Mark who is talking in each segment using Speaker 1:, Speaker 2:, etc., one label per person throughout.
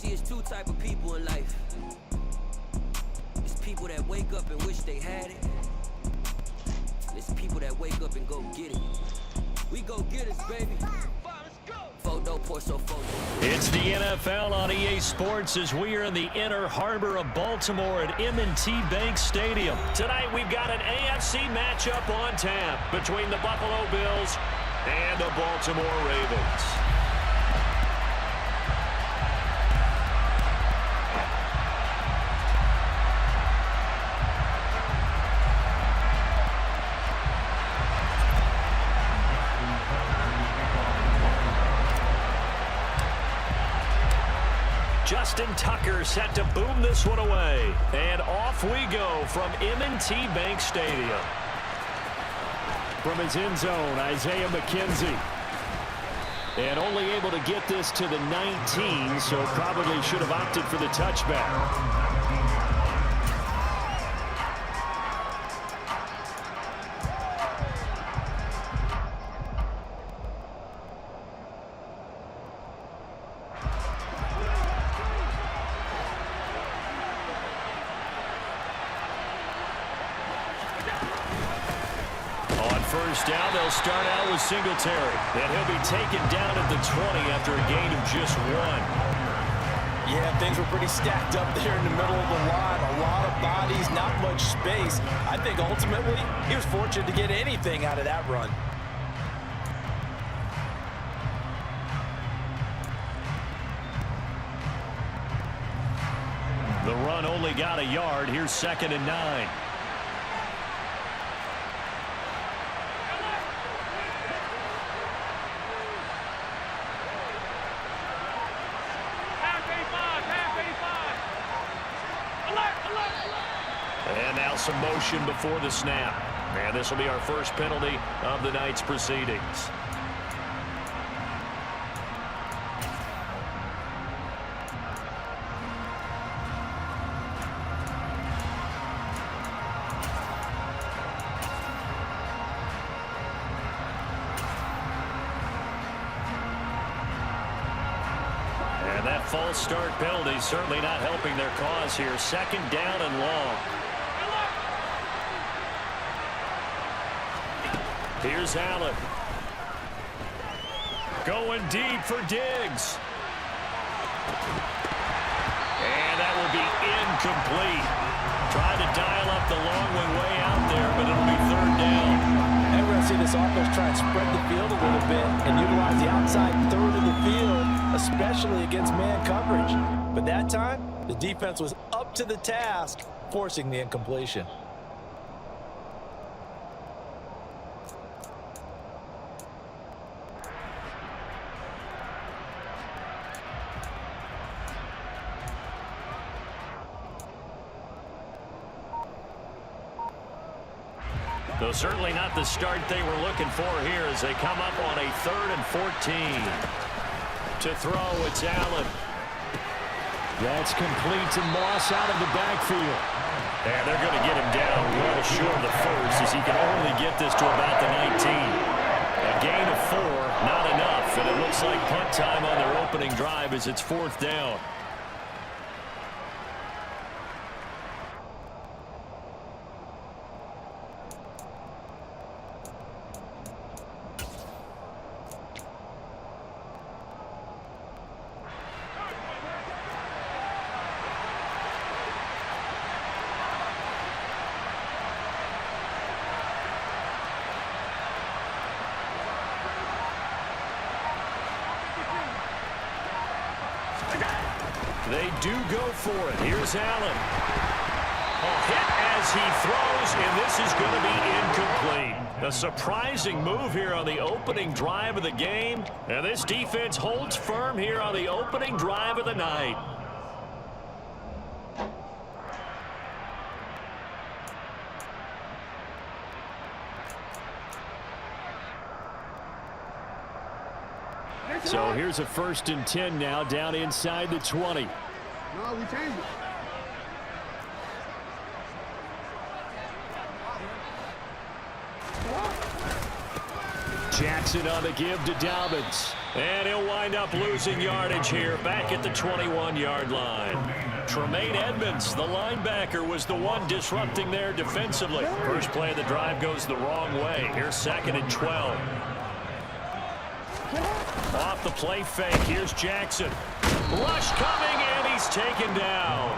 Speaker 1: See, it's two type of people in life. It's people that wake up and wish they had it. It's people that wake up and go get it. We go get it, baby. Photo, porso, photo.
Speaker 2: It's the NFL on EA Sports as we are in the inner harbor of Baltimore at M&T Bank Stadium. Tonight we've got an AFC matchup on tap between the Buffalo Bills and the Baltimore Ravens. Justin Tucker set to boom this one away. And off we go from M&T Bank Stadium. From his end zone, Isaiah McKenzie. And only able to get this to the 19, so probably should have opted for the touchback. First down, they'll start out with Singletary. And he'll be taken down at the 20 after a gain of just 1.
Speaker 3: Yeah, things were pretty stacked up there in the middle of the line. A lot of bodies, not much space. I think ultimately he was fortunate to get anything out of that run.
Speaker 2: The run only got a yard. Here's 2nd and 9. And now some motion before the snap. And this will be our first penalty of the night's proceedings. And that false start penalty certainly not helping their cause here. 2nd down and long. Here's Allen. Going deep for Diggs. And that will be incomplete. Tried to dial up the long way out there, but it'll be 3rd down.
Speaker 3: And we're going to see this offense try and spread the field a little bit and utilize the outside third of the field, especially against man coverage. But that time, The defense was up to the task, forcing the incompletion.
Speaker 2: Though certainly not the start they were looking for here as they come up on a 3rd and 14. To throw, it's Allen. That's complete to Moss out of the backfield. And they're going to get him down well short of the first as he can only get this to about the 19. A gain of 4, not enough. And it looks like punt time on their opening drive as it's 4th down. They do go for it. Here's Allen. A hit as he throws, and this is going to be incomplete. A surprising move here on the opening drive of the game. And this defense holds firm here on the opening drive of the night. So here's a 1st and 10 now down inside the 20.
Speaker 4: No, we changed it.
Speaker 2: Jackson on the give to Dobbins. And he'll wind up losing yardage here back at the 21-yard line. Tremaine Edmonds, the linebacker, was the one disrupting there defensively. First play of the drive goes the wrong way. Here's 2nd and 12. Off the play fake, here's Jackson. Rush coming, and he's taken down.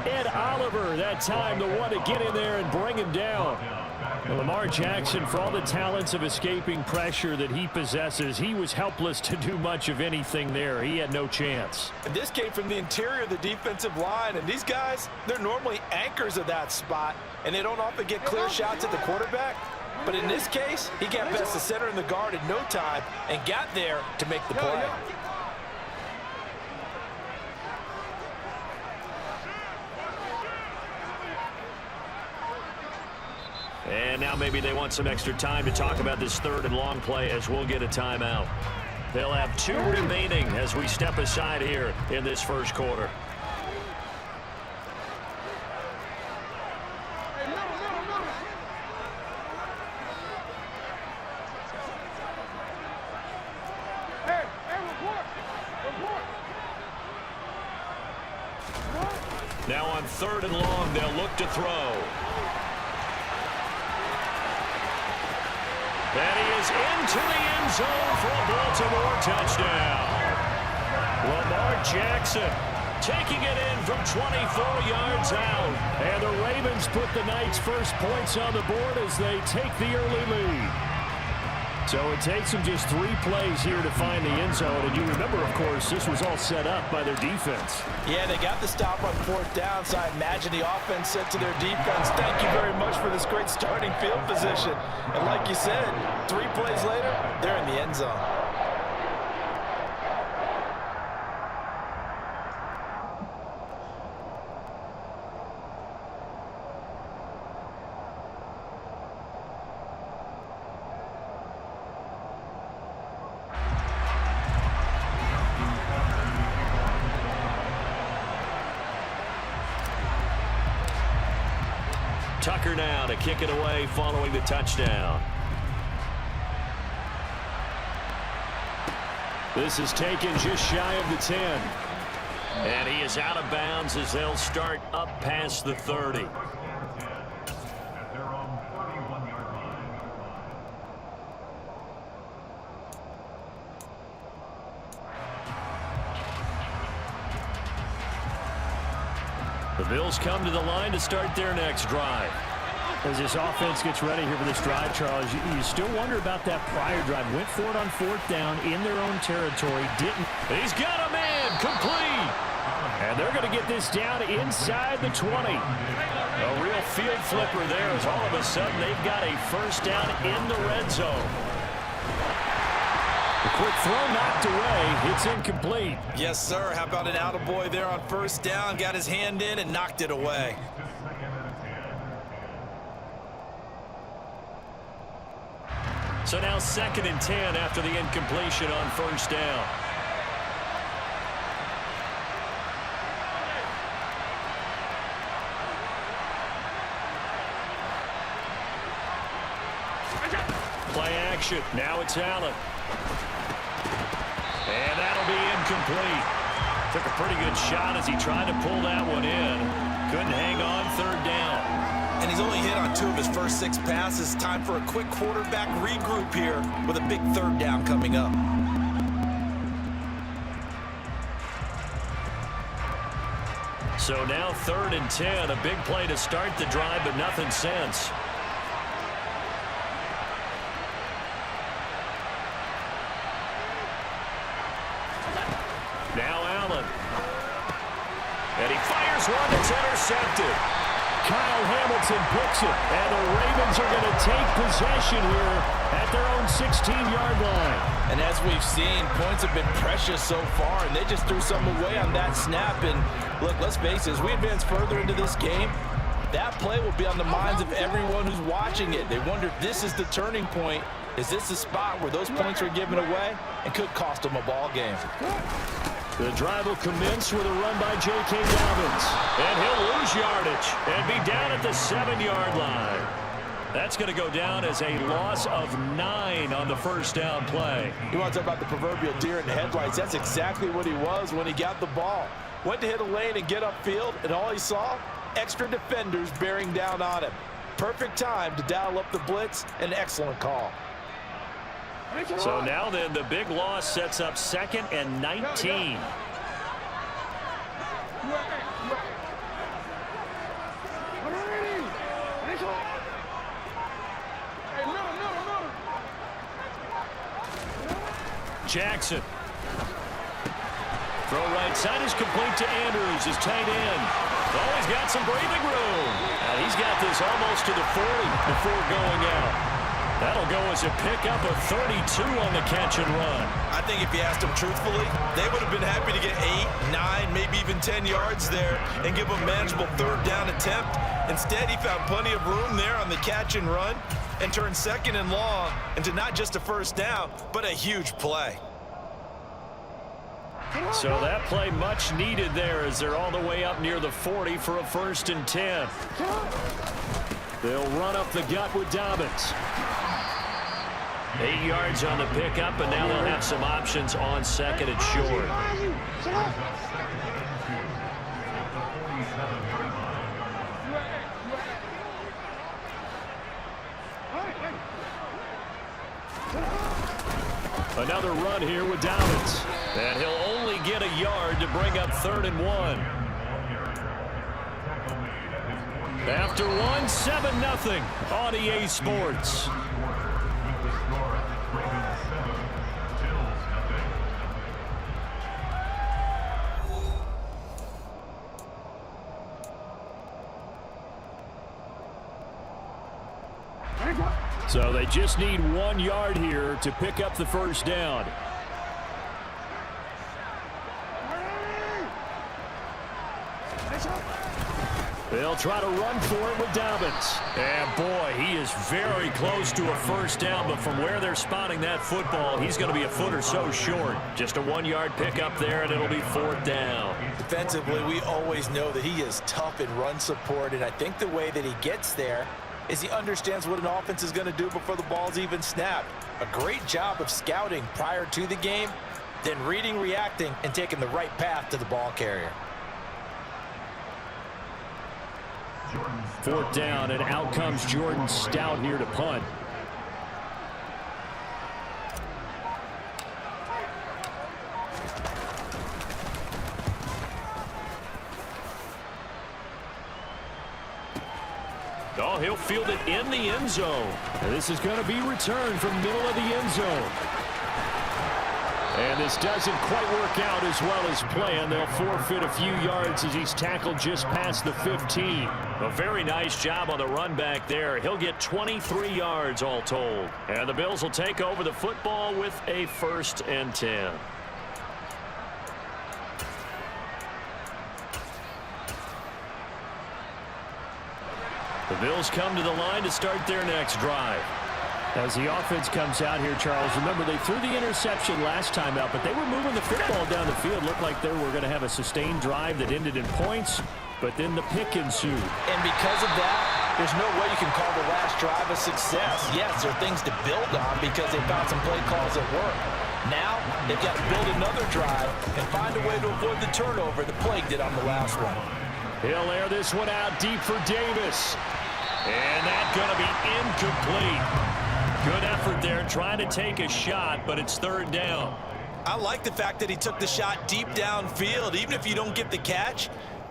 Speaker 2: Ed Oliver, that time, the one to get in there and bring him down. Well, Lamar Jackson, for all the talents of escaping pressure that he possesses, he was helpless to do much of anything there. He had no chance.
Speaker 3: And this came from the interior of the defensive line, and these guys, they're normally anchors of that spot, and they don't often get clear shots at the quarterback. But in this case, he got past the center and the guard in no time and got there to make the play.
Speaker 2: And now maybe they want some extra time to talk about this 3rd and long play as we'll get a timeout. They'll have 2 remaining as we step aside here in this 1st quarter. Now on 3rd and long, they'll look to throw. And he is into the end zone for a Baltimore touchdown. Lamar Jackson taking it in from 24 yards out. And the Ravens put the Knights' first points on the board as they take the early lead. So it takes them just 3 plays here to find the end zone. And you remember, of course, this was all set up by their defense.
Speaker 3: Yeah, they got the stop on 4th down, so I imagine the offense said to their defense, thank you very much for this great starting field position. And like you said, 3 plays later, they're in the end zone.
Speaker 2: Tucker now to kick it away following the touchdown. This is taken just shy of the 10. And he is out of bounds as they'll start up past the 30. The Bills come to the line to start their next drive. As this offense gets ready here for this drive, Charles, you still wonder about that prior drive. Went for it on 4th down in their own territory. Didn't. He's got a man complete. And And they're going to get this down inside the 20. A real field flipper there as all of a sudden they've got a first down in the red zone. A quick throw knocked away. It's incomplete.
Speaker 3: Yes, sir. How about an attaboy there on first down? Got his hand in and knocked it away.
Speaker 2: So now 2nd and 10 after the incompletion on first down. Play action. Now it's Allen. And that'll be incomplete. Took a pretty good shot as he tried to pull that one in. Couldn't hang on 3rd down.
Speaker 3: And he's only hit on 2 of his first 6 passes. Time for a quick quarterback regroup here with a big 3rd down coming up.
Speaker 2: So now 3rd and 10. A big play to start the drive, but nothing since. Now Allen. And he fires one that's intercepted. Kyle Hamilton picks it, and the Ravens are going to take possession here at their own 16-yard line.
Speaker 3: And as we've seen, points have been precious so far, and they just threw some away on that snap. And look, let's face it, as we advance further into this game, that play will be on the minds of everyone who's watching it. They wonder if this is the turning point. Is this the spot where those points are given away and could cost them a ball game?
Speaker 2: The drive will commence with a run by J.K. Dobbins. And he'll lose yardage and be down at the 7-yard line. That's going to go down as a loss of 9 on the first down play.
Speaker 3: You want to talk about the proverbial deer in the headlights? That's exactly what he was when he got the ball. Went to hit a lane and get upfield, and all he saw, extra defenders bearing down on him. Perfect time to dial up the blitz. An excellent call.
Speaker 2: So now then, the big loss sets up 2nd and 19. Jackson. Throw right side is complete to Andrews, his tight end. Oh, he's got some breathing room. And he's got this almost to the 40 before going out. That'll go as a pickup of 32 on the catch and run.
Speaker 3: I think if you asked them truthfully, they would have been happy to get 8, 9, maybe even 10 yards there and give a manageable 3rd down attempt. Instead, he found plenty of room there on the catch and run and turned 2nd and long into not just a first down, but a huge play.
Speaker 2: So that play much needed there as they're all the way up near the 40 for a 1st and 10. They'll run up the gut with Dobbins. 8 yards on the pickup, and now they'll have some options on 2nd and short. Another run here with Dobbins. And he'll only get a yard to bring up 3rd and 1. After 7-0 on EA Sports. So they just need 1 yard here to pick up the first down. They'll try to run for it with Dobbins. And boy, he is very close to a first down, but from where they're spotting that football, he's going to be a foot or so short. Just a 1 yard pickup there, and it'll be 4th down.
Speaker 3: Defensively, we always know that he is tough in run support, and I think the way that he gets there is he understands what an offense is going to do before the ball's even snapped. A great job of scouting prior to the game, then reading, reacting, and taking the right path to the ball carrier.
Speaker 2: 4th down, and out comes Jordan Stout here to punt. Oh, he'll field it in the end zone. And this is going to be returned from middle of the end zone. And this doesn't quite work out as well as planned. They'll forfeit a few yards as he's tackled just past the 15. A very nice job on the run back there. He'll get 23 yards all told. And the Bills will take over the football with a 1st and 10. The Bills come to the line to start their next drive. As the offense comes out here, Charles, remember they threw the interception last time out, but they were moving the football down the field. Looked like they were going to have a sustained drive that ended in points, but then the pick ensued.
Speaker 3: And because of that, there's no way you can call the last drive a success. Yes, there are things to build on because they found some play calls at work. Now, they've got to build another drive and find a way to avoid the turnover that plagued it on the last one.
Speaker 2: He'll air this one out deep for Davis. And that's going to be incomplete. Good effort there trying to take a shot, but it's 3rd down.
Speaker 3: I like the fact that he took the shot deep downfield. Even if you don't get the catch,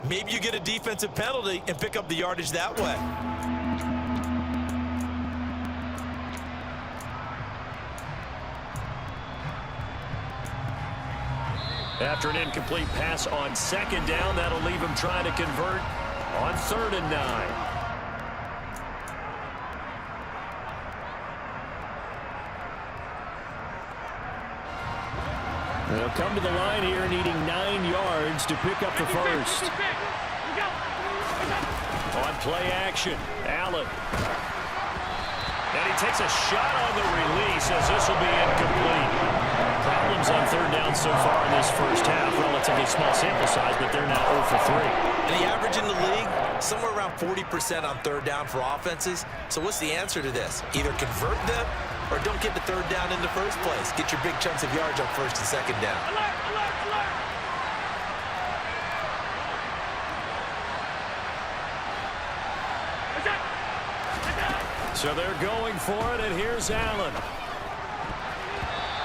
Speaker 3: maybe you get a defensive penalty and pick up the yardage that way.
Speaker 2: After an incomplete pass on 2nd down, that'll leave him trying to convert on 3rd and 9. They'll come to the line here needing 9 yards to pick up the 1st. On play action, Allen. And he takes a shot on the release as this will be incomplete. Problems on 3rd down so far in this first half. Relatively small sample size, but they're now 0 for 3.
Speaker 3: And the average in the league, somewhere around 40% on 3rd down for offenses. So what's the answer to this? Either convert them or don't get the 3rd down in the first place. Get your big chunks of yards on 1st and 2nd down.
Speaker 5: Alert, alert, alert.
Speaker 2: So they're going for it, and here's Allen.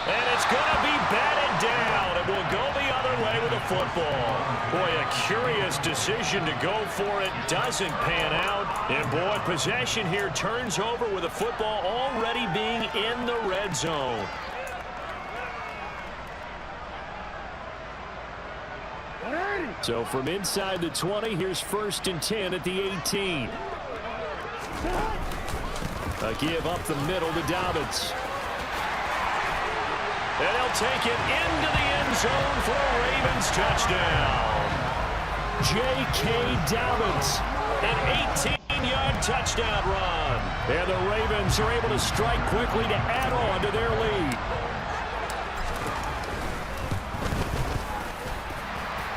Speaker 2: And it's going to be batted down. It will go the other way with the football. Boy, a curious decision to go for it. Doesn't pan out. And, boy, possession here turns over with the football already being in the red zone. So from inside the 20, here's 1st and 10 at the 18. A give up the middle to Dobbins. And he'll take it into the end zone for a Ravens touchdown. J.K. Dobbins, an 18-yard touchdown run. And the Ravens are able to strike quickly to add on to their lead.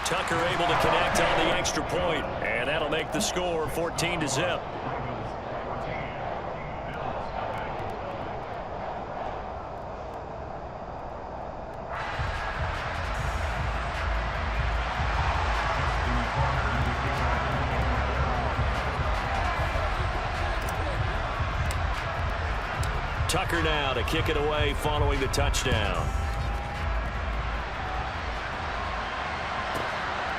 Speaker 2: Tucker able to connect on the extra point, and that'll make the score 14-0. Tucker now to kick it away following the touchdown.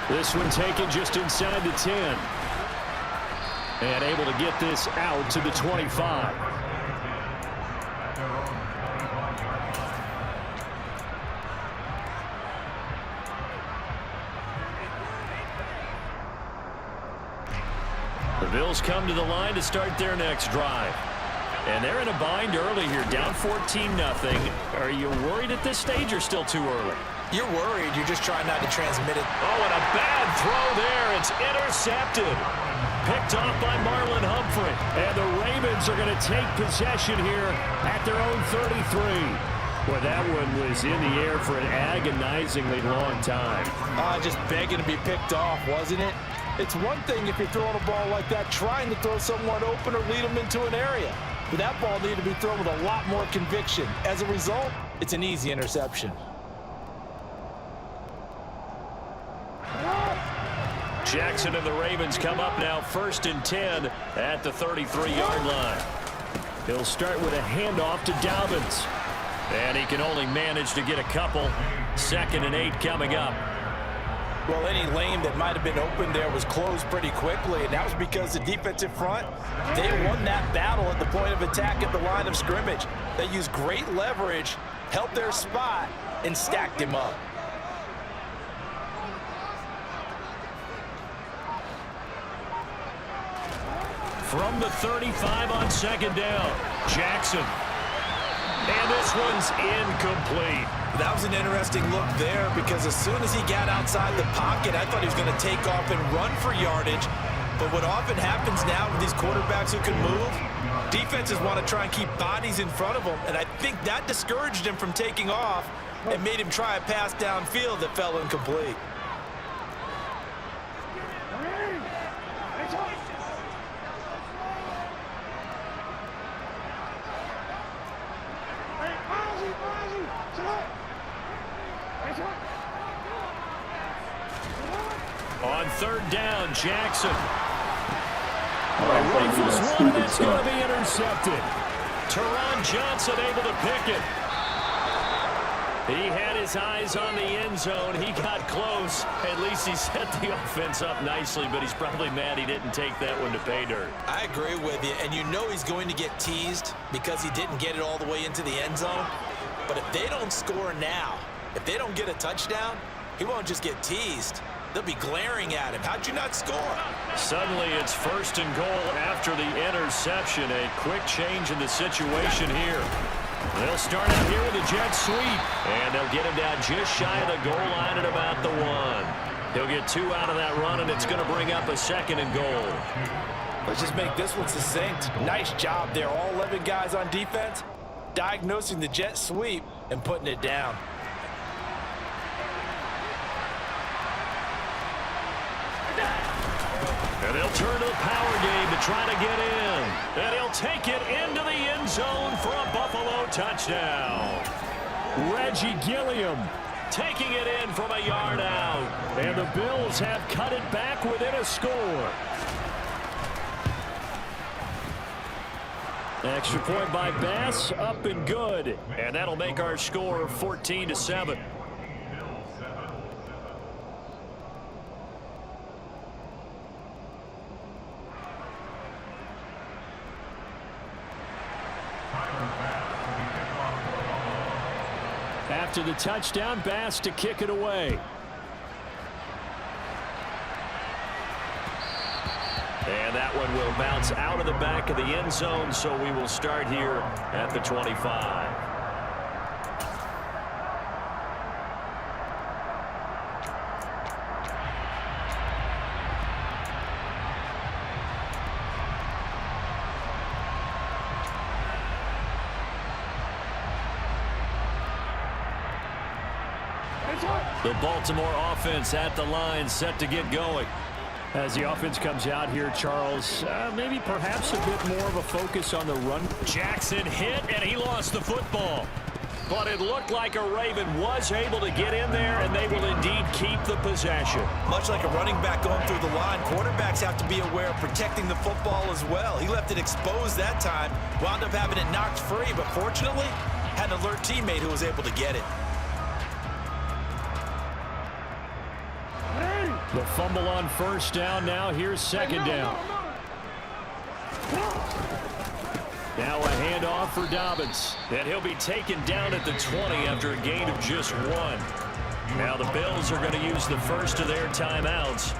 Speaker 2: This one taken just inside the 10. And able to get this out to the 25. The Bills come to the line to start their next drive. And they're in a bind early here, down 14-0. Are you worried at this stage or still too early?
Speaker 3: You're worried. You're just trying not to transmit it.
Speaker 2: Oh, and a bad throw there. It's intercepted. Picked off by Marlon Humphrey. And the Ravens are going to take possession here at their own 33. Well, that one was in the air for an agonizingly long time.
Speaker 3: Just begging to be picked off, wasn't it? It's one thing if you're throwing a ball like that, trying to throw someone open or lead them into an area. But that ball needed to be thrown with a lot more conviction. As a result, it's an easy interception.
Speaker 2: Jackson and the Ravens come up now 1st and 10 at the 33-yard line. He'll start with a handoff to Dobbins. And he can only manage to get a couple. 2nd and 8 coming up.
Speaker 3: Well, any lane that might have been open there was closed pretty quickly, and that was because the defensive front, they won that battle at the point of attack at the line of scrimmage. They used great leverage held their spot, and stacked him up.
Speaker 2: From the 35 on second down, Jackson. And this one's incomplete.
Speaker 3: That was an interesting look there because as soon as he got outside the pocket, I thought he was going to take off and run for yardage. But what often happens now with these quarterbacks who can move, defenses want to try and keep bodies in front of them, and I think that discouraged him from taking off and made him try a pass downfield that fell incomplete.
Speaker 2: On third down, Jackson. Rifles one, and it's going to be intercepted. Teron Johnson able to pick it. He had his eyes on the end zone. He got close. At least he set the offense up nicely, but he's probably mad he didn't take that one to pay dirt.
Speaker 3: I agree with you, and you know he's going to get teased because he didn't get it all the way into the end zone. But if they don't score now, if they don't get a touchdown, he won't just get teased. They'll be glaring at him. How'd you not score?
Speaker 2: Suddenly it's first and goal after the interception. A quick change in the situation here. They'll start out here with a jet sweep, and they'll get him down just shy of the goal line at about the 1. He'll get 2 out of that run, and it's going to bring up a second and goal.
Speaker 3: Let's just make this one succinct. Nice job there, all 11 guys on defense, diagnosing the jet sweep and putting it down.
Speaker 2: And they'll turn to the power game to try to get in. And he'll take it into the end zone for a Buffalo touchdown. Reggie Gilliam taking it in from a yard out. And the Bills have cut it back within a score. Extra point by Bass, up and good. And that'll make our score 14-7. After the touchdown, Bass to kick it away. And that one will bounce out of the back of the end zone, so we will start here at the 25. The Baltimore offense at the line, set to get going. As the offense comes out here, Charles, maybe perhaps a bit more of a focus on the run. Jackson hit, and he lost the football. But it looked like a Raven was able to get in there, and they will indeed keep the possession.
Speaker 3: Much like a running back going through the line, quarterbacks have to be aware of protecting the football as well. He left it exposed that time, wound up having it knocked free, but fortunately, had an alert teammate who was able to get it.
Speaker 2: The fumble on first down. Now here's second down. Now a handoff for Dobbins. And he'll be taken down at the 20 after a gain of just 1. Now the Bills are going to use the first of their timeouts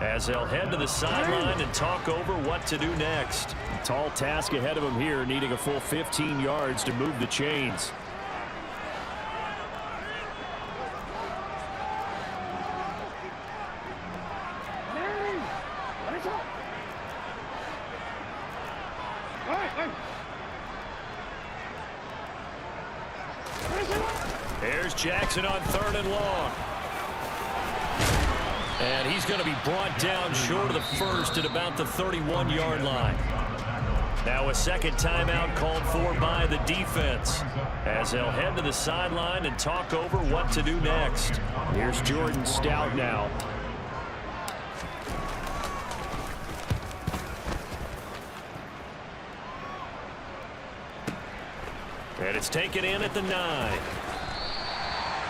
Speaker 2: as they'll head to the sideline and talk over what to do next. A tall task ahead of them here, needing a full 15 yards to move the chains. There's Jackson on third and long. And he's going to be brought down short of the first at about the 31-yard line. Now a second timeout called for by the defense as they'll head to the sideline and talk over what to do next. Here's Jordan Stout now. And it's taken in at the 9.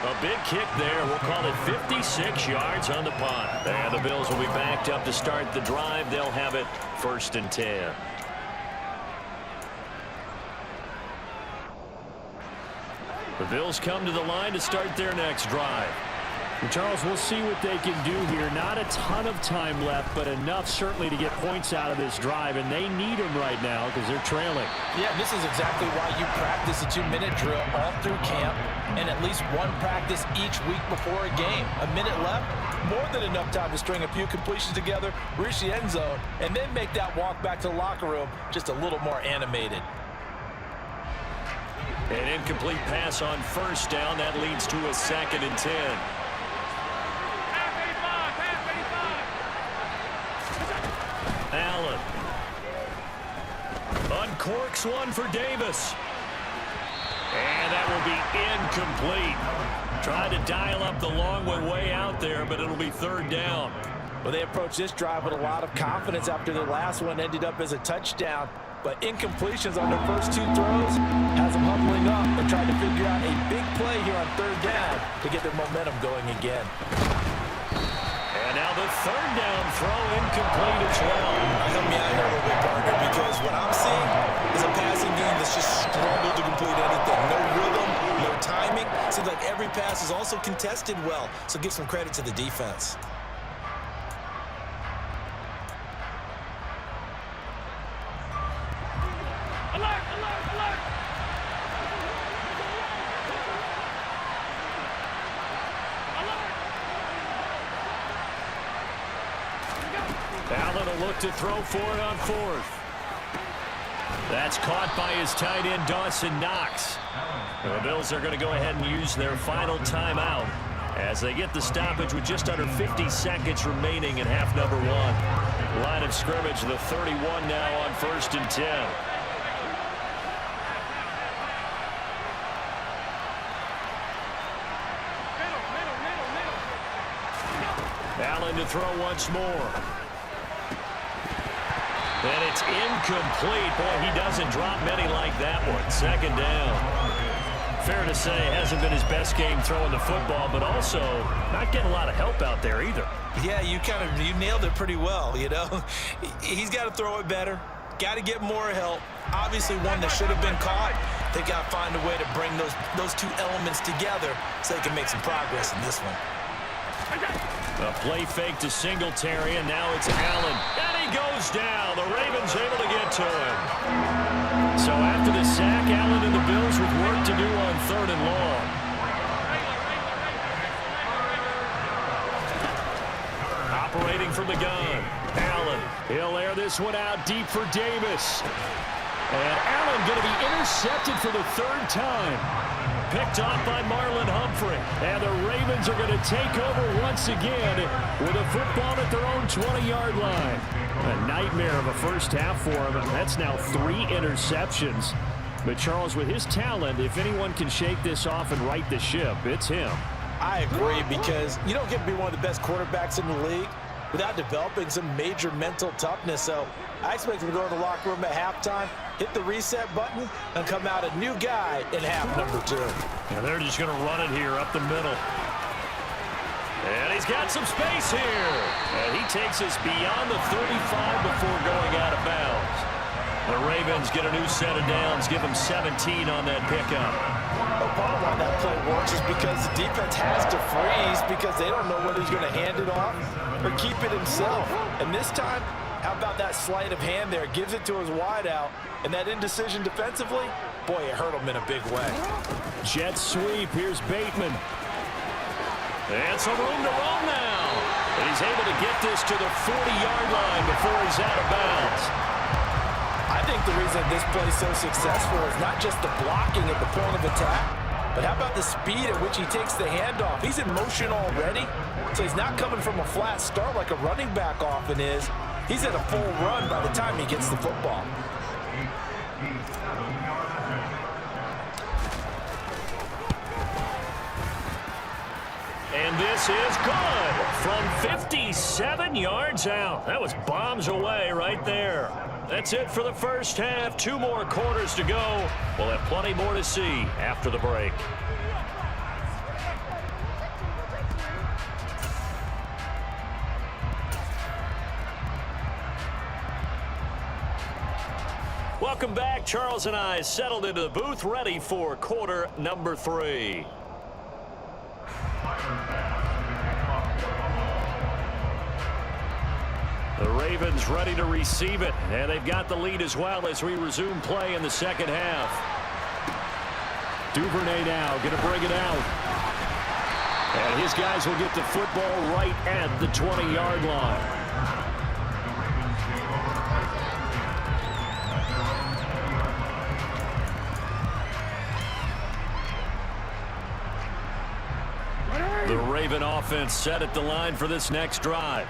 Speaker 2: A big kick there. We'll call it 56 yards on the punt. And the Bills will be backed up to start the drive. They'll have it first and 10. The Bills come to the line to start their next drive. And Charles, we'll see what they can do here. Not a ton of time left, but enough certainly to get points out of this drive, and they need them right now because they're trailing.
Speaker 3: Yeah, this is exactly why you practice a 2-minute drill all through camp and at least one practice each week before a game. A minute left, more than enough time to string a few completions together, reach the end zone, and then make that walk back to the locker room just a little more animated.
Speaker 2: An incomplete pass on first down. That leads to a 2nd and 10. Allen. Uncorks one for Davis. And that will be incomplete. Tried to dial up the long one way out there, but it'll be 3rd down.
Speaker 3: Well, they approached this drive with a lot of confidence after their last one ended up as a touchdown. But incompletions on their first 2 throws has them huddling up and trying to figure out a big play here on 3rd down to get their momentum going again.
Speaker 2: And now the 3rd down throw incomplete as well.
Speaker 5: Help me out here a little bit, partner, because what I'm seeing is a passing game that's just struggled to complete anything. No rhythm, no timing. Seems like every pass is also contested well, so give some credit to the defense.
Speaker 2: Allen will look to throw for it on 4th. That's caught by his tight end, Dawson Knox. The Bills are going to go ahead and use their final timeout as they get the stoppage with just under 50 seconds remaining in half number 1. Line of scrimmage, the 31 now on 1st and 10. Allen to throw once more. And it's incomplete. Boy, he doesn't drop many like that one. 2nd down. Fair to say, hasn't been his best game throwing the football, but also not getting a lot of help out there either.
Speaker 5: Yeah, you nailed it pretty well, you know. He's got to throw it better. Got to get more help. Obviously one that should have been caught. They got to find a way to bring those 2 elements together so they can make some progress in this one.
Speaker 2: A play fake to Singletary, and now it's Allen. And he goes down. The Ravens able to get to him. So after the sack, Allen and the Bills with work to do on 3rd and long. Operating from the gun. Allen. He'll air this one out deep for Davis. And Allen going to be intercepted for the 3rd time. Picked off by Marlon Humphrey. And the Ravens are going to take over once again with a football at their own 20-yard line. A nightmare of a first half for him. That's now 3 interceptions. But Charles, with his talent, if anyone can shake this off and right the ship, it's him.
Speaker 3: I agree, because you don't get to be one of the best quarterbacks in the league without developing some major mental toughness. So I expect him to go to the locker room at halftime, hit the reset button, and come out a new guy in half number 2.
Speaker 2: And they're just going to run it here up the middle. And he's got some space here. And he takes us beyond the 35 before going out of bounds. The Ravens get a new set of downs, give them 17 on that pickup.
Speaker 3: Well, part of why that play works is because the defense has to freeze because they don't know whether he's going to hand it off or keep it himself. And this time, how about that sleight of hand there? Gives it to his wideout. And that indecision defensively, boy, it hurt him in a big way.
Speaker 2: Jet sweep. Here's Bateman. And some room to run now. And he's able to get this to the 40-yard line before he's out of bounds.
Speaker 3: I think the reason this play is so successful is not just the blocking at the point of attack, but how about the speed at which he takes the handoff? He's in motion already, so he's not coming from a flat start like a running back often is. He's at a full run by the time he gets the football.
Speaker 2: And this is good from 57 yards out. That was bombs away right there. That's it for the first half. 2 more quarters to go. We'll have plenty more to see after the break. Welcome back. Charles and I settled into the booth, ready for quarter number 3. The Ravens ready to receive it, and they've got the lead as well as we resume play in the second half. Duvernay now going to bring it out. And his guys will get the football right at the 20-yard line. The Raven offense set at the line for this next drive.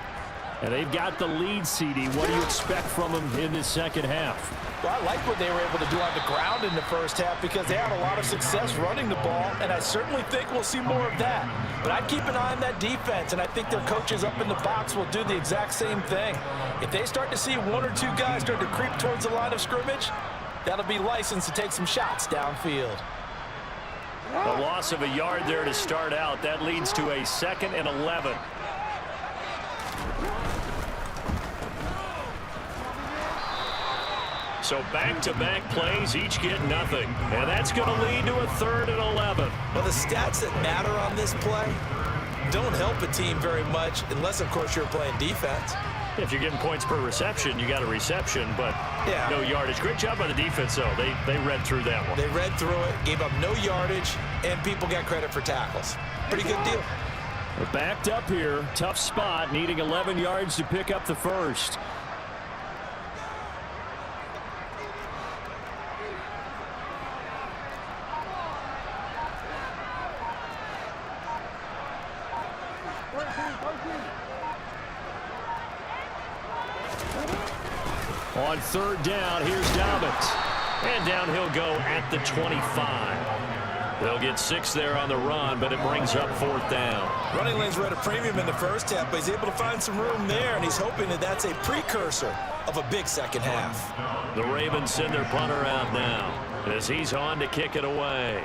Speaker 2: And they've got the lead, CD. What do you expect from them in this second half?
Speaker 3: Well, I like what they were able to do on the ground in the first half because they had a lot of success running the ball, and I certainly think we'll see more of that. But I'd keep an eye on that defense, and I think their coaches up in the box will do the exact same thing. If they start to see 1 or 2 guys start to creep towards the line of scrimmage, that'll be licensed to take some shots downfield.
Speaker 2: A loss of a yard there to start out. That leads to a 2nd and 11. So back-to-back plays, each get nothing. And that's going to lead to a 3rd and 11.
Speaker 5: Well, the stats that matter on this play don't help a team very much unless, of course, you're playing defense.
Speaker 2: If you're getting points per reception, you got a reception, but no yardage. Great job by the defense, though. They read through that one.
Speaker 5: They read through it, gave up no yardage, and people got credit for tackles. Pretty good deal.
Speaker 2: We're backed up here. Tough spot, needing 11 yards to pick up the first. On 3rd down, here's Dobbins. And down he'll go at the 25. They'll get 6 there on the run, but it brings up 4th down.
Speaker 5: Running lanes were at a premium in the first half, but he's able to find some room there, and he's hoping that that's a precursor of a big second half.
Speaker 2: The Ravens send their punter out now as he's on to kick it away.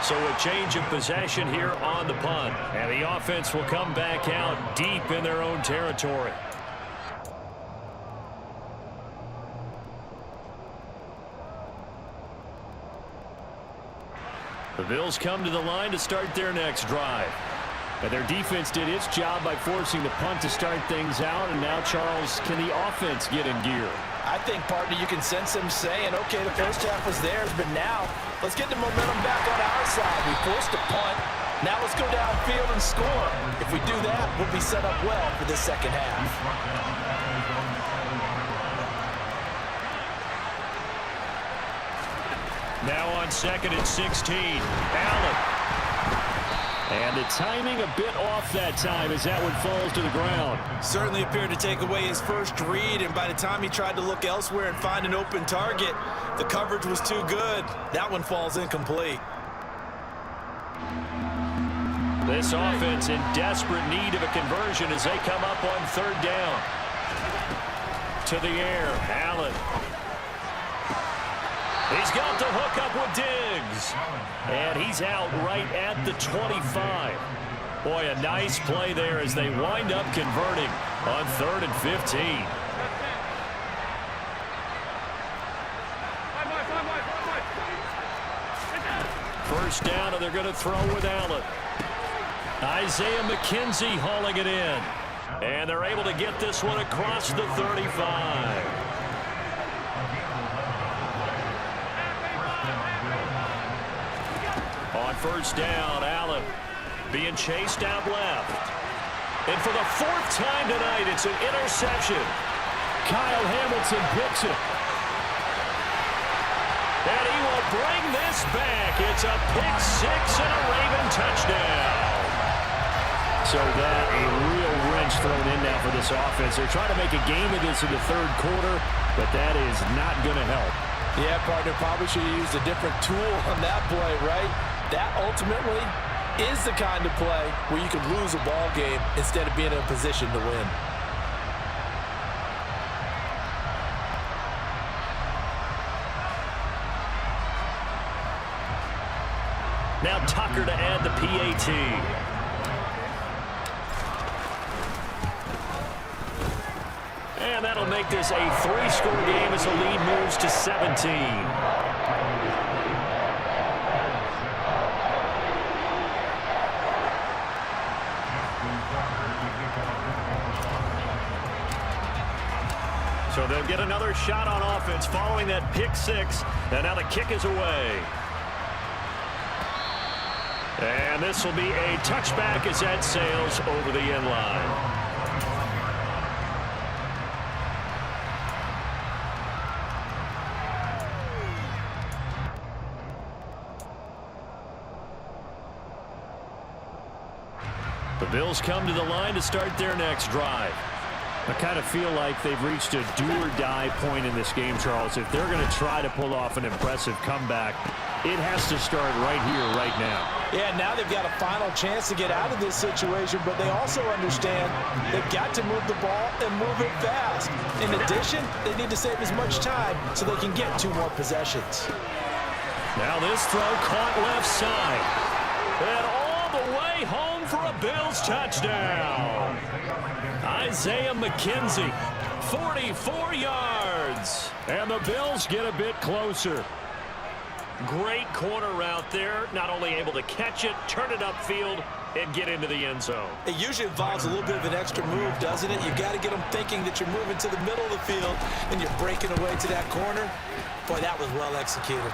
Speaker 2: So a change of possession here on the punt. And the offense will come back out deep in their own territory. The Bills come to the line to start their next drive. And their defense did its job by forcing the punt to start things out. And now, Charles, can the offense get in gear?
Speaker 3: I think, partner, you can sense them saying, okay, the first half was theirs, but now let's get the momentum back on our side. We forced a punt. Now let's go downfield and score. If we do that, we'll be set up well for this second half.
Speaker 2: Now on 2nd and 16, Allen. And the timing a bit off that time as that one falls to the ground.
Speaker 5: Certainly appeared to take away his first read, and by the time he tried to look elsewhere and find an open target, the coverage was too good. That one falls incomplete.
Speaker 2: This offense in desperate need of a conversion as they come up on 3rd down. To the air, Allen. He's got the hook up with Diggs. And he's out right at the 25. Boy, a nice play there as they wind up converting on 3rd and 15. First down, and they're going to throw with Allen. Isaiah McKenzie hauling it in. And they're able to get this one across the 35. On first down, Allen being chased out left. And for the 4th time tonight, it's an interception. Kyle Hamilton picks it. And he will bring this back. It's a pick-6 and a Raven touchdown. So that a real wrench thrown in now for this offense. They're trying to make a game of this in the 3rd quarter, but that is not going to help.
Speaker 3: Yeah, partner, probably should have used a different tool on that play, right? That ultimately is the kind of play where you can lose a ball game instead of being in a position to win.
Speaker 2: Now Tucker to add the PAT. And that'll make this a 3-score game as the lead moves to 17. So they'll get another shot on offense following that pick 6. And now the kick is away. And this will be a touchback as that sails over the end line. The Bills come to the line to start their next drive. I kind of feel like they've reached a do-or-die point in this game, Charles. If they're going to try to pull off an impressive comeback, it has to start right here, right now.
Speaker 3: Yeah, now they've got a final chance to get out of this situation, but they also understand they've got to move the ball and move it fast. In addition, they need to save as much time so they can get 2 more possessions.
Speaker 2: Now this throw caught left side. And all the way home for a Bills touchdown. Isaiah McKenzie, 44 yards. And the Bills get a bit closer. Great corner route there. Not only able to catch it, turn it upfield, and get into the end zone.
Speaker 3: It usually involves a little bit of an extra move, doesn't it? You've got to get them thinking that you're moving to the middle of the field and you're breaking away to that corner. Boy, that was well executed.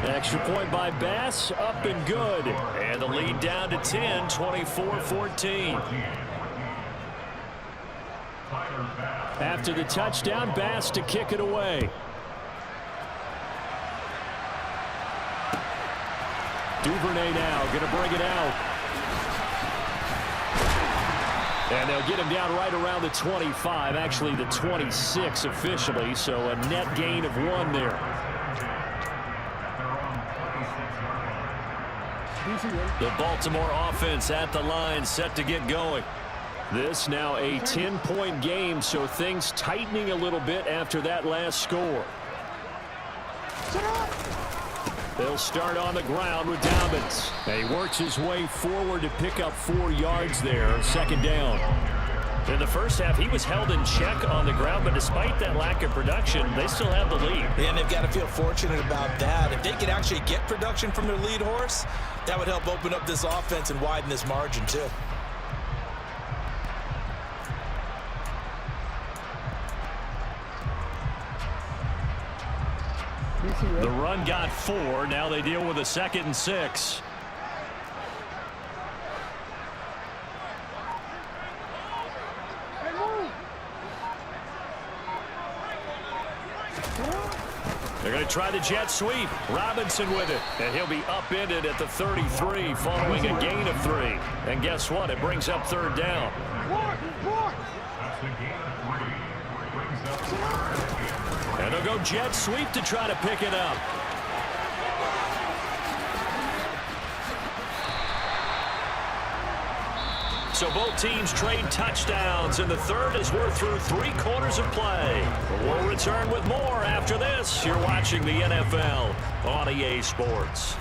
Speaker 2: Extra point by Bass, up and good. And the lead down to 10, 24-14. After the touchdown, Bass to kick it away. Duvernay now going to bring it out. And they'll get him down right around the 25, actually the 26 officially, so a net gain of 1 there. The Baltimore offense at the line, set to get going. This now a 10-point game, so things tightening a little bit after that last score. They'll start on the ground with Dobbins. And he works his way forward to pick up 4 yards there, second down. In the first half, he was held in check on the ground, but despite that lack of production, they still have the lead.
Speaker 3: And they've got to feel fortunate about that. If they could actually get production from their lead horse, that would help open up this offense and widen this margin, too.
Speaker 2: The run got 4. Now they deal with a 2nd and 6. They're going to try the jet sweep. Robinson with it. And he'll be upended at the 33 following a gain of 3. And guess what? It brings up 3rd down. And they'll go jet sweep to try to pick it up. So both teams trade touchdowns, and the third as we're through 3 quarters of play. We'll return with more after this. You're watching the NFL on EA Sports.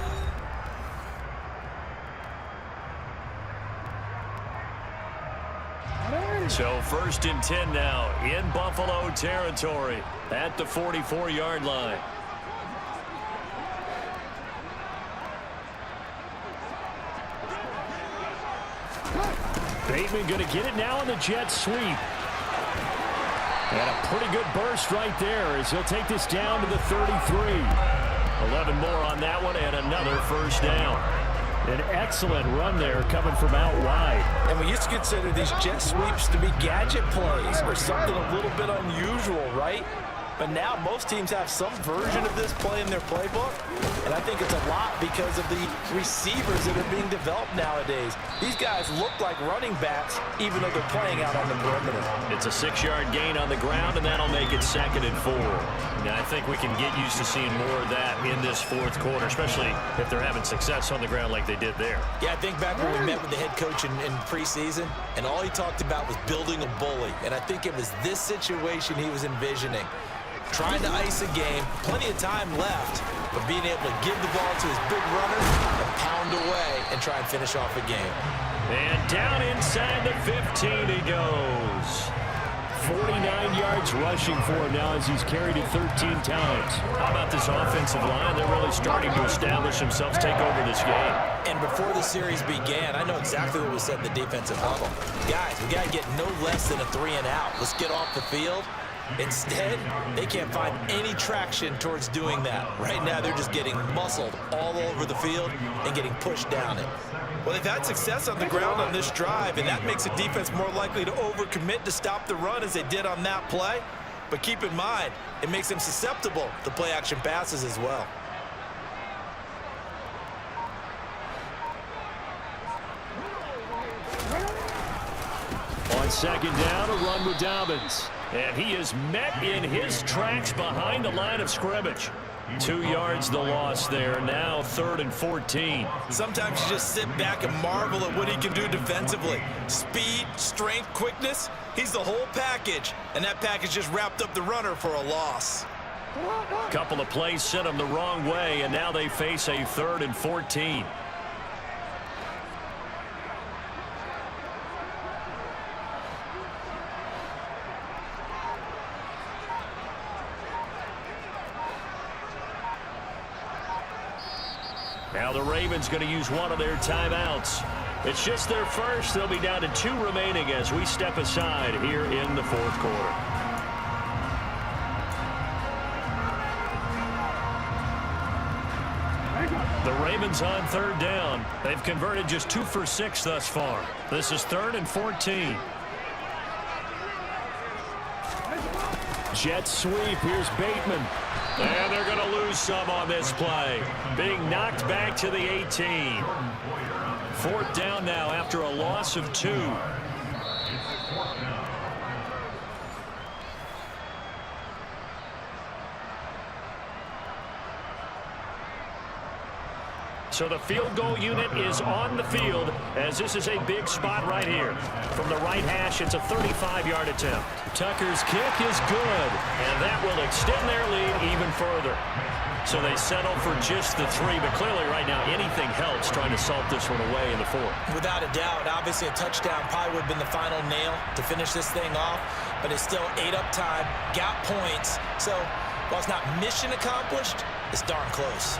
Speaker 2: So 1st and 10 now in Buffalo territory at the 44-yard line. Bateman going to get it now on the jet sweep. And a pretty good burst right there as he'll take this down to the 33. 11 more on that one and another 1st down. An excellent run there coming from out wide.
Speaker 3: And we used to consider these jet sweeps to be gadget plays or something a little bit unusual, right? But now most teams have some version of this play in their playbook. And I think it's a lot because of the receivers that are being developed nowadays. These guys look like running backs even though they're playing out on the perimeter.
Speaker 2: It's a 6-yard gain on the ground, and that'll make it 2nd and 4. Now, I think we can get used to seeing more of that in this 4th quarter, especially if they're having success on the ground like they did there.
Speaker 3: Yeah, I think back when we met with the head coach in preseason, and all he talked about was building a bully. And I think it was this situation he was envisioning.
Speaker 5: trying to ice a game, plenty of time left, but being able to give the ball to his big runners and pound away and try and finish off a game.
Speaker 2: And down inside the 15 he goes. 49 yards rushing for him now as he's carried it 13 times. How about this offensive line? They're really starting to establish themselves, take over this game.
Speaker 5: And before the series began, I know exactly what we said in the defensive huddle. Guys, we got to get no less than a 3 and out. Let's get off the field. Instead, they can't find any traction towards doing that. Right now, they're just getting muscled all over the field and getting pushed down it. Well, they've had success on the ground on this drive, and that makes the defense more likely to overcommit to stop the run as they did on that play. But keep in mind, it makes them susceptible to play-action passes as well.
Speaker 2: On second down, a run with Dobbins. And he is met in his tracks behind the line of scrimmage. 2 yards the loss there. Now 3rd and 14.
Speaker 5: Sometimes you just sit back and marvel at what he can do defensively. Speed, strength, quickness. He's the whole package. And that package just wrapped up the runner for a loss.
Speaker 2: Couple of plays sent him the wrong way, and now they face a 3rd and 14. Now the Ravens going to use one of their timeouts. It's just their first. They'll be down to 2 remaining as we step aside here in the 4th quarter. The Ravens on 3rd down. They've converted just 2 for 6 thus far. This is 3rd and 14. Jet sweep. Here's Bateman. And they're going to lose some on this play. Being knocked back to the 18. 4th down now after a loss of 2. So the field goal unit is on the field as this is a big spot right here. From the right hash, it's a 35-yard attempt. Tucker's kick is good, and that will extend their lead even further. So they settle for just the 3, but clearly right now anything helps trying to salt this one away in the 4th.
Speaker 5: Without a doubt, obviously a touchdown probably would have been the final nail to finish this thing off, but it's still 8 up time, got points. So while it's not mission accomplished, it's darn close.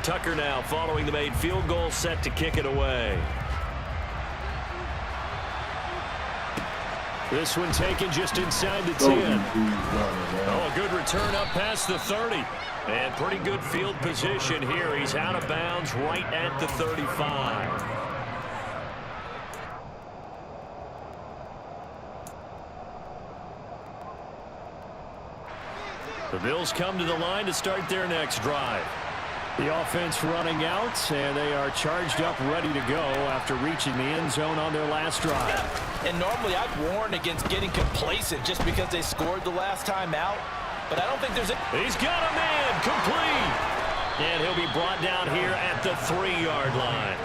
Speaker 2: Tucker now following the made field goal, set to kick it away. This one taken just inside the 10. Oh, a good return up past the 30. And pretty good field position here. He's out of bounds right at the 35. The Bills come to the line to start their next drive. The offense running out, and they are charged up, ready to go after reaching the end zone on their last drive.
Speaker 3: And normally I'd warn against getting complacent just because they scored the last time out, but I don't think there's a...
Speaker 2: He's got a man, complete! And he'll be brought down here at the 3-yard line.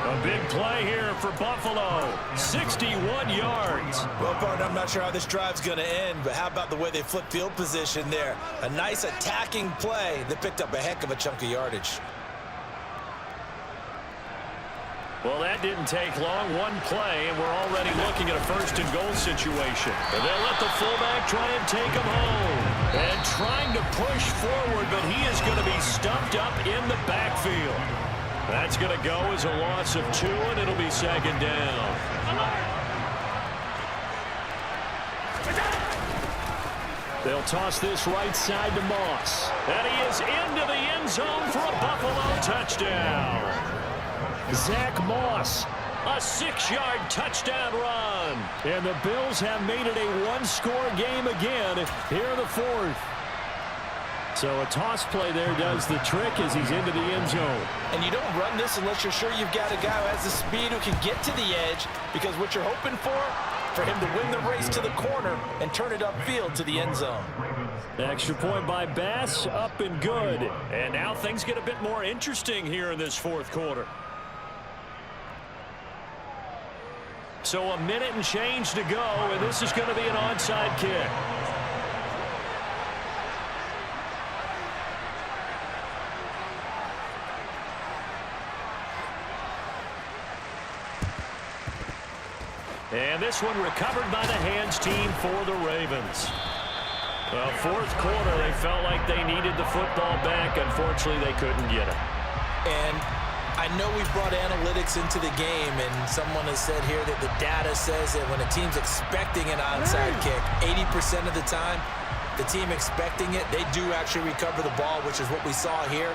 Speaker 2: A big play here for Buffalo. 61 yards.
Speaker 5: Well, partner, I'm not sure how this drive's going to end, but how about the way they flip field position there? A nice attacking play that picked up a heck of a chunk of yardage.
Speaker 2: Well, that didn't take long. One play, and we're already looking at a 1st and goal situation. And they'll let the fullback try and take him home. And trying to push forward, but he is going to be stumped up in the backfield. That's going to go as a loss of 2, and it'll be 2nd down. They'll toss this right side to Moss. And he is into the end zone for a Buffalo touchdown. Zach Moss, a 6-yard touchdown run. And the Bills have made it a 1-score game again here in the 4th. So a toss play there does the trick as he's into the end zone.
Speaker 3: And you don't run this unless you're sure you've got a guy who has the speed who can get to the edge, because what you're hoping for him to win the race to the corner and turn it upfield to the end zone.
Speaker 2: Extra point by Bass, up and good. And now things get a bit more interesting here in this fourth quarter. So a minute and change to go, and this is going to be an onside kick. And this one recovered by the hands team for the Ravens. Well, fourth quarter, they felt like they needed the football back. Unfortunately, they couldn't get it.
Speaker 5: And I know we brought analytics into the game, and someone has said here that the data says that when a team's expecting an onside kick, 80% of the time, the team expecting it, they do actually recover the ball, which is what we saw here.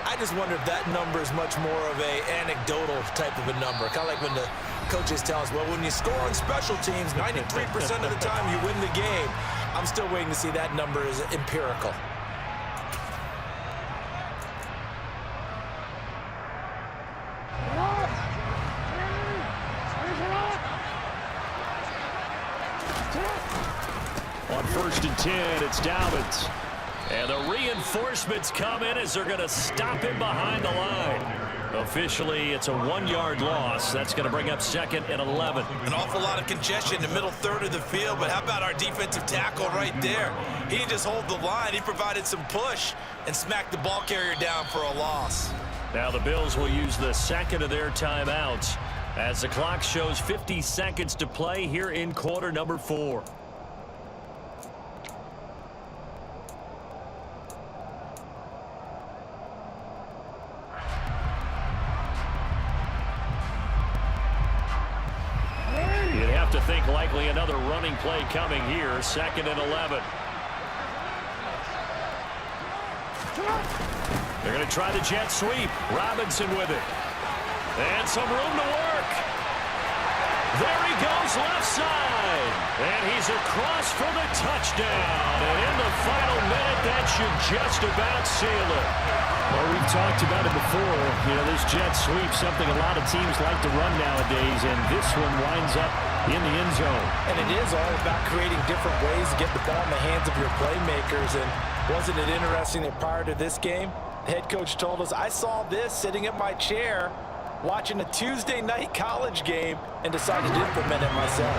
Speaker 5: I just wonder if that number is much more of a anecdotal type of a number. Kind of like when the coaches tell us, well, when you score on special teams, 93% of the time you win the game. I'm still waiting to see that number is empirical.
Speaker 2: On 1st and 10, it's Dobbins. And the reinforcements come in as they're going to stop him behind the line. Officially, it's a 1-yard loss. That's going to bring up 2nd and 11.
Speaker 5: An awful lot of congestion in the middle third of the field, but how about our defensive tackle right there? He didn't just hold the line. He provided some push and smacked the ball carrier down for a loss.
Speaker 2: Now the Bills will use the second of their timeouts as the clock shows 50 seconds to play here in quarter number 4. To think likely another running play coming here. 2nd and 11. They're going to try the jet sweep. Robinson with it. And some room to work. There he goes left side. And he's across for the touchdown. And in the final minute, that should just about seal it. Well, we've talked about it before. You know, this jet sweep, something a lot of teams like to run nowadays. And this one winds up in the end zone.
Speaker 3: And it is all about creating different ways to get the ball in the hands of your playmakers. And wasn't it interesting that prior to this game, the head coach told us, I saw this sitting in my chair watching a Tuesday night college game and decided to implement it myself.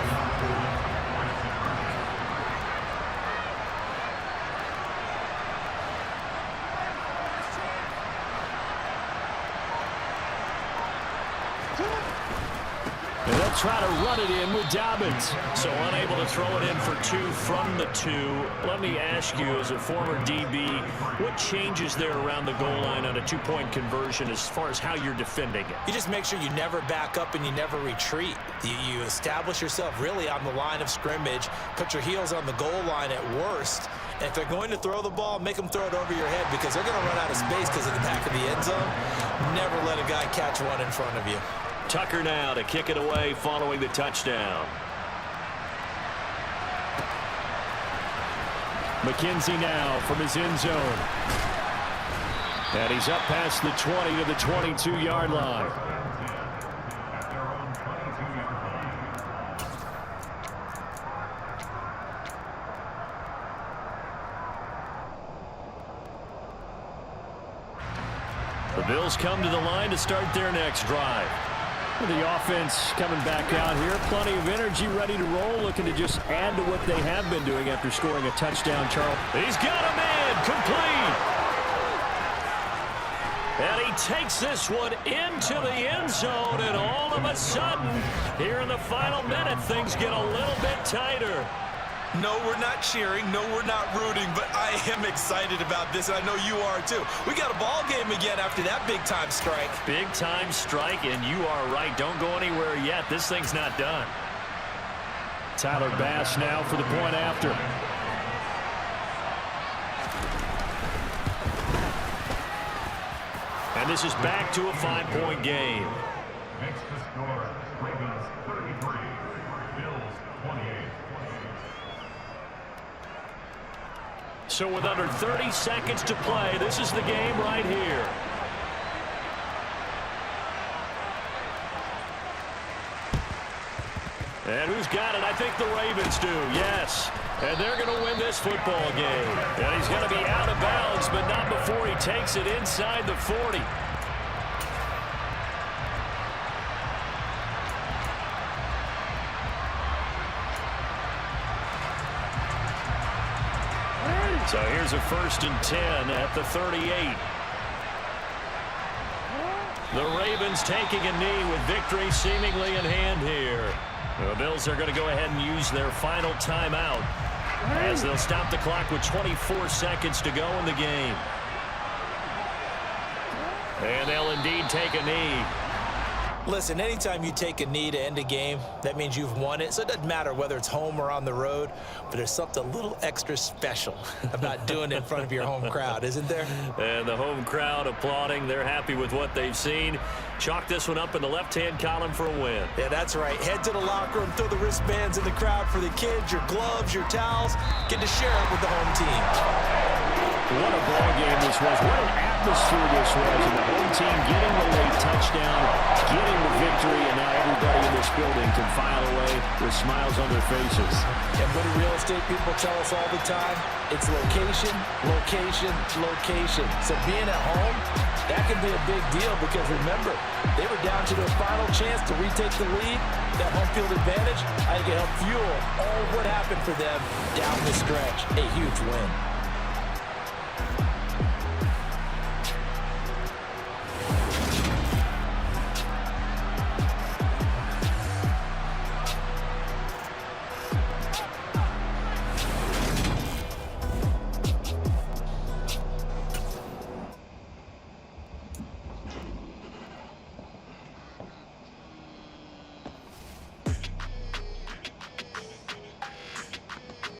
Speaker 2: And they'll try to run it in with Dobbins. So unable to throw it in for 2 from the 2. Let me ask you, as a former DB, what changes there around the goal line on a 2-point conversion as far as how you're defending it?
Speaker 5: You just make sure you never back up and you never retreat. You establish yourself really on the line of scrimmage, put your heels on the goal line at worst. And if they're going to throw the ball, make them throw it over your head because they're going to run out of space because of the back of the end zone. Never let a guy catch one in front of you.
Speaker 2: Tucker now to kick it away following the touchdown. McKenzie now from his end zone. And he's up past the 20 to the 22-yard line. The Bills come to the line to start their next drive. The offense coming back out here. Plenty of energy, ready to roll, looking to just add to what they have been doing after scoring a touchdown, Charles. He's got him in, complete. And he takes this one into the end zone, and all of a sudden, here in the final minute, things get a little bit tighter.
Speaker 5: No, we're not cheering. No, we're not rooting, but I am excited about this, and I know you are too. We got a ball game again after that big-time strike.
Speaker 2: Big-time strike, and you are right. Don't go anywhere yet. This thing's not done. Tyler Bass now for the point after. And this is back to a 5-point game.
Speaker 6: Next to score, Ravens 33, Bills 28.
Speaker 2: So with under 30 seconds to play, this is the game right here. And who's got it? I think the Ravens do, yes. And they're going to win this football game. And he's going to be out of bounds, but not before he takes it inside the 40. So here's a 1st and 10 at the 38. The Ravens taking a knee with victory seemingly in hand here. The Bills are going to go ahead and use their final timeout as they'll stop the clock with 24 seconds to go in the game. And they'll indeed take a knee.
Speaker 5: Listen, anytime you take a knee to end a game, that means you've won it. So it doesn't matter whether it's home or on the road, but there's something a little extra special about doing it in front of your home crowd, isn't there?
Speaker 2: And the home crowd applauding. They're happy with what they've seen. Chalk this one up in the left-hand column for a win.
Speaker 5: Yeah, that's right. Head to the locker room, throw the wristbands in the crowd for the kids, your gloves, your towels. Get to share it with the home team.
Speaker 2: What a ball game this was. What an atmosphere this was. And the home team getting the late touchdown, getting the victory, and now everybody in this building can file away with smiles on their faces.
Speaker 5: And what do real estate people tell us all the time? It's location, location, location. So being at home, that can be a big deal because remember, they were down to their final chance to retake the lead. That home field advantage, I think it helped fuel all what happened for them down the stretch. A huge win.